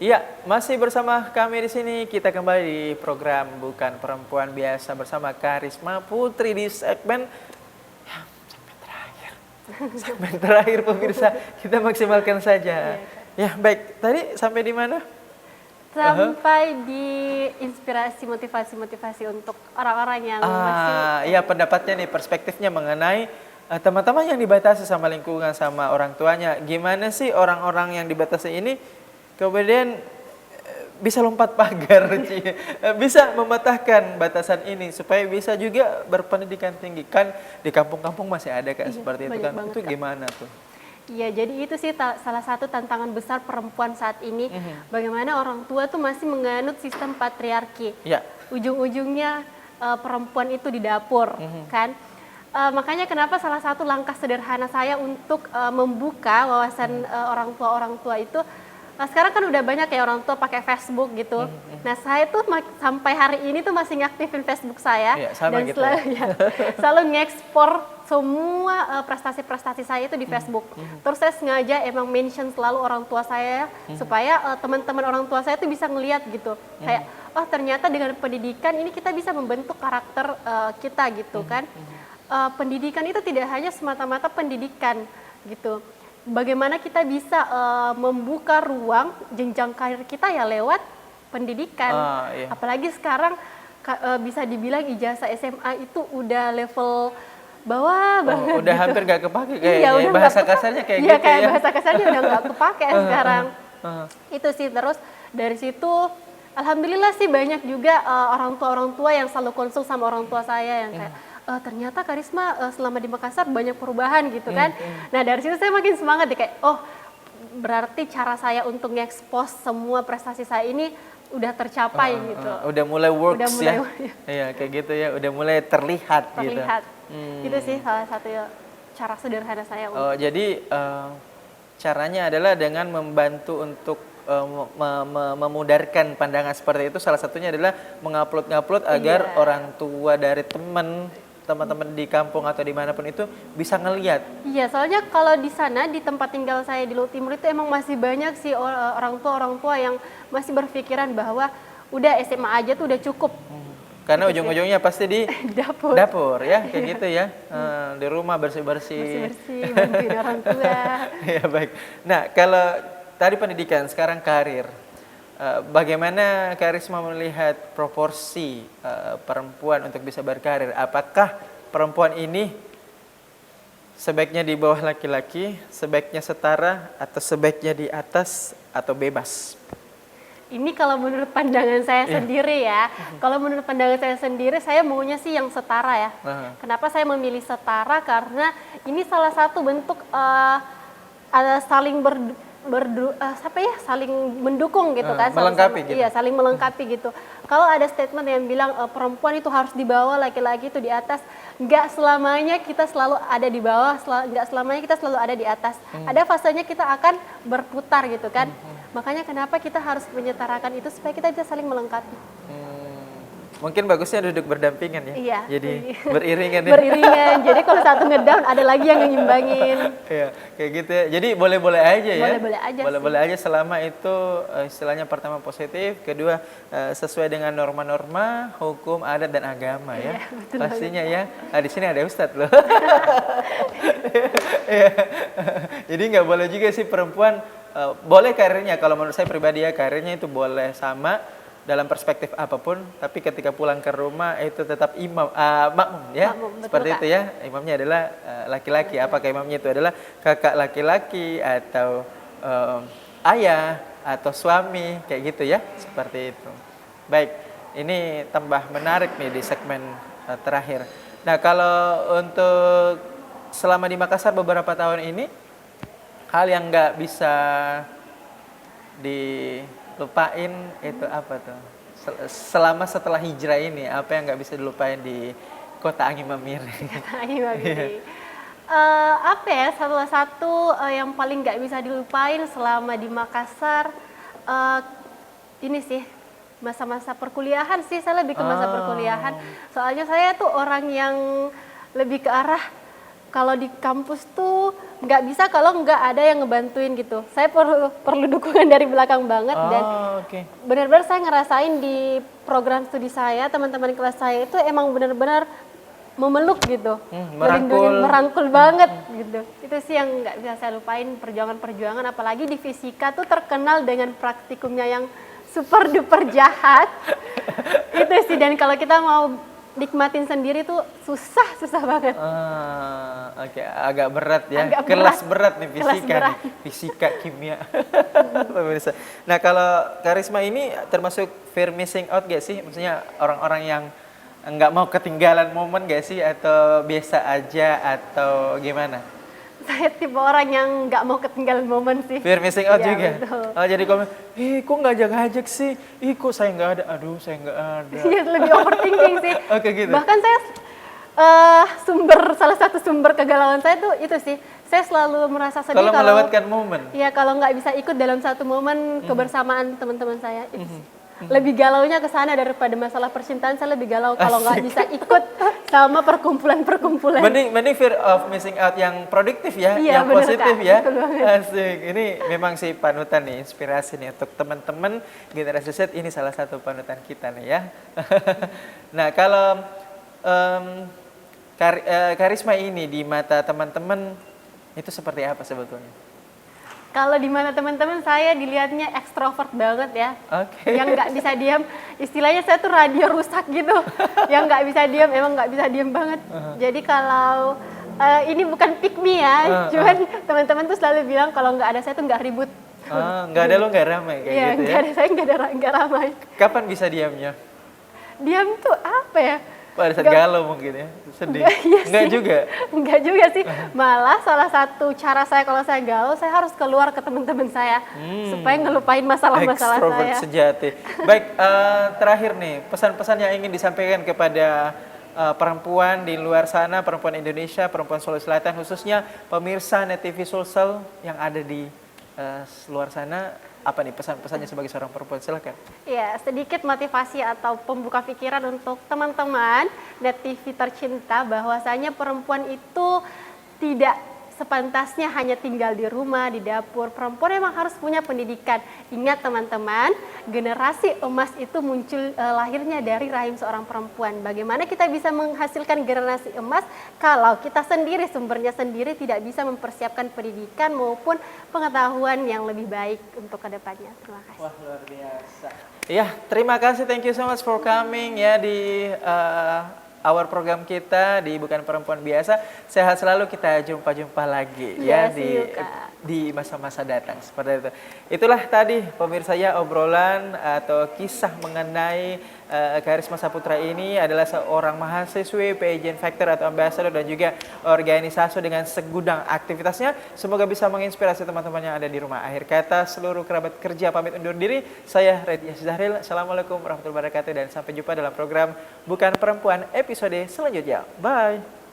Iya, masih bersama kami di sini. Kita kembali di program Bukan Perempuan Biasa bersama Karisma Putri di segmen terakhir. Segmen terakhir pemirsa, kita maksimalkan saja. Ya, baik. Tadi sampai di mana? Sampai di inspirasi, motivasi untuk orang-orang yang masih... Iya, pendapatnya nih, perspektifnya mengenai teman-teman yang dibatasi sama lingkungan, sama orang tuanya. Gimana sih orang-orang yang dibatasi ini kemudian bisa lompat pagar, bisa mematahkan batasan ini supaya bisa juga berpendidikan tinggi. Kan di kampung-kampung masih ada kan seperti itu kan. Itu gimana tuh? Iya, jadi itu sih salah satu tantangan besar perempuan saat ini. Bagaimana orang tua tuh masih menganut sistem patriarki. Ya. Ujung-ujungnya perempuan itu di dapur, kan? Makanya kenapa salah satu langkah sederhana saya untuk membuka wawasan orang tua itu, sekarang kan udah banyak ya orang tua pakai Facebook gitu. Nah, saya tuh sampai hari ini tuh masih ngaktifin Facebook saya, dan gitu selalu ngekspor semua prestasi-prestasi saya itu di Facebook. Terus saya sengaja emang mention selalu orang tua saya supaya teman-teman orang tua saya tuh bisa ngeliat gitu. Kayak, oh ternyata dengan pendidikan ini kita bisa membentuk karakter kita gitu kan. Pendidikan itu tidak hanya semata-mata pendidikan gitu. Bagaimana kita bisa membuka ruang jenjang karir kita ya lewat pendidikan. Apalagi sekarang bisa dibilang ijazah SMA itu udah level bawah banget. Udah gitu. hampir gak kepake kayak bahasa kasarnya kayak gitu kayak ya. Bahasa kasarnya udah gak kepake sekarang. Itu sih, terus dari situ alhamdulillah sih banyak juga orang tua yang selalu konsul sama orang tua saya yang kayak ternyata Karisma selama di Makassar banyak perubahan gitu kan. Nah dari situ saya makin semangat deh kayak berarti cara saya untuk nge-expose semua prestasi saya ini udah tercapai gitu. Udah mulai works ya. Iya kayak gitu ya, udah mulai terlihat. Gitu. Itu sih salah satu cara sederhana saya. Jadi caranya adalah dengan membantu untuk memudarkan pandangan seperti itu. Salah satunya adalah mengupload agar orang tua dari teman-teman di kampung atau dimanapun itu bisa ngelihat. Iya, soalnya kalau di sana di tempat tinggal saya di Luhut Timur itu emang masih banyak sih orang tua yang masih berpikiran bahwa udah SMA aja tuh udah cukup. Karena ujung-ujungnya pasti di dapur ya, kayak gitu ya. Di rumah bersih-bersih, bantuin orang tua. Ya baik. Nah, kalau tadi pendidikan, sekarang karir. Bagaimana Karisma melihat proporsi perempuan untuk bisa berkarir? Apakah perempuan ini sebaiknya di bawah laki-laki, sebaiknya setara, atau sebaiknya di atas, atau bebas? Ini kalau menurut pandangan saya sendiri ya. Kalau menurut pandangan saya sendiri, saya maunya sih yang setara ya. Kenapa saya memilih setara? Karena ini salah satu bentuk saling saling mendukung gitu kan, melengkapi gitu. Iya, saling melengkapi gitu. Kalau ada statement yang bilang perempuan itu harus di bawah, laki-laki itu di atas, nggak selamanya kita selalu ada di bawah, nggak selamanya kita selalu ada di atas. Ada fasenya kita akan berputar gitu kan. Makanya kenapa kita harus menyetarakan itu supaya kita bisa saling melengkapi. Mungkin bagusnya duduk berdampingan ya. Iya. Jadi beriringan ya. Beriringan. Jadi kalau satu ngedown ada lagi yang ngimbangin. Iya, kayak gitu ya. Jadi boleh-boleh aja ya. Boleh-boleh aja. Boleh-boleh aja selama itu istilahnya pertama positif, kedua sesuai dengan norma-norma hukum, adat dan agama ya. Betul pastinya banget. Ya. Di sini ada Ustadz loh. Ya. Jadi nggak boleh juga sih perempuan boleh karirnya, kalau menurut saya pribadi ya, karirnya itu boleh sama dalam perspektif apapun, tapi ketika pulang ke rumah itu tetap makmum ya. Seperti itu ya. Imamnya adalah laki-laki. Apakah imamnya itu adalah kakak laki-laki atau ayah atau suami, kayak gitu ya. Seperti itu. Baik, ini tambah menarik nih di segmen terakhir. Nah, kalau untuk selama di Makassar beberapa tahun ini, hal yang nggak bisa dilupain itu apa tuh? Setelah hijrah ini, apa yang nggak bisa dilupain di kota Angin Mamiri? Kota Angin Mamiri. Apa ya, salah satu yang paling nggak bisa dilupain selama di Makassar, ini sih masa-masa perkuliahan sih. Saya lebih ke masa perkuliahan. Soalnya saya tuh orang yang lebih ke arah kalau di kampus tuh nggak bisa kalau nggak ada yang ngebantuin gitu. Saya perlu dukungan dari belakang banget dan Oke. benar-benar saya ngerasain di program studi saya, teman-teman kelas saya itu emang benar-benar memeluk gitu, melindungi, merangkul banget gitu. Itu sih yang nggak bisa saya lupain, perjuangan-perjuangan, apalagi di fisika tuh terkenal dengan praktikumnya yang super duper jahat. Itu sih, dan kalau kita mau nikmatin sendiri tuh susah banget. Oke, agak berat ya. Agak Kelas berat nih Kelas fisika berat. nih. Fisika, kimia. Pemirsa. Nah, kalau Karisma ini termasuk fear missing out gak sih? Maksudnya orang-orang yang nggak mau ketinggalan momen gak sih? Atau biasa aja atau gimana? Saya tipe orang yang nggak mau ketinggalan momen sih. Fear missing out Iya, juga? betul. Oh, jadi komen, kok nggak ajak-ajak sih? Kok saya nggak ada? Aduh, saya nggak ada. Iya, lebih overthinking sih. Oke, gitu. Bahkan saya salah satu sumber kegalauan saya tuh itu sih. Saya selalu merasa sedih Kalau melewatkan momen. Iya, kalau nggak bisa ikut dalam satu momen kebersamaan teman-teman saya. Itu sih. Lebih galaunya ke sana daripada masalah percintaan. Saya lebih galau kalau nggak bisa ikut sama perkumpulan-perkumpulan. Mending fear of missing out yang produktif ya, Iya, yang bener, positif Kak. ya. Betul banget. Asik. Ini memang sih panutan nih, inspirasi nih untuk teman-teman generasi Z, ini salah satu panutan kita nih ya. Nah, kalau karisma ini di mata teman-teman itu seperti apa sebetulnya? Kalau di mana teman-teman saya dilihatnya ekstrovert banget ya. Oke. Yang nggak bisa diam, istilahnya saya tuh radio rusak gitu. Yang nggak bisa diam, emang nggak bisa diam banget. Jadi kalau ini bukan pick me ya, cuman teman-teman tuh selalu bilang kalau nggak ada saya tuh nggak ribut. Nggak ada lo nggak ramai kayak Iya, gitu ya. nggak ada saya nggak ramai. Kapan bisa diamnya? Diam tuh apa ya? Pada saat galau mungkin ya, sedih. Iya Enggak sih. juga. Enggak juga sih. Malah salah satu cara saya kalau saya galau, saya harus keluar ke teman-teman saya supaya ngelupain masalah-masalah Extrovert saya. sejati. Baik, terakhir nih, pesan-pesan yang ingin disampaikan kepada perempuan di luar sana, perempuan Indonesia, perempuan Sulawesi Selatan, khususnya pemirsa Net TV Sulsel yang ada di luar sana, apa nih pesan-pesannya sebagai seorang perempuan? Silakan. Ya, sedikit motivasi atau pembuka pikiran untuk teman-teman Net TV tercinta, bahwasanya perempuan itu tidak sepantasnya hanya tinggal di rumah, di dapur. Perempuan memang harus punya pendidikan. Ingat teman-teman, generasi emas itu muncul lahirnya dari rahim seorang perempuan. Bagaimana kita bisa menghasilkan generasi emas kalau kita sendiri, sumbernya sendiri tidak bisa mempersiapkan pendidikan maupun pengetahuan yang lebih baik untuk kedepannya. Terima kasih. Wah, luar biasa. Ya, terima kasih. Thank you so much for coming ya di our program kita di Bukan Perempuan Biasa. Sehat selalu, kita jumpa-jumpa lagi ya Yes, you, Kak. di masa-masa datang seperti itu. Itulah tadi pemirsa ya obrolan atau kisah mengenai Karisma Saputra ini adalah seorang mahasiswi Pageant Factor atau Ambassador dan juga organisasi dengan segudang aktivitasnya. Semoga bisa menginspirasi teman-teman yang ada di rumah. Akhir kata, seluruh kerabat kerja pamit undur diri. Saya Reddy Zahril. Assalamualaikum warahmatullahi wabarakatuh dan sampai jumpa dalam program Bukan Perempuan episode selanjutnya. Bye.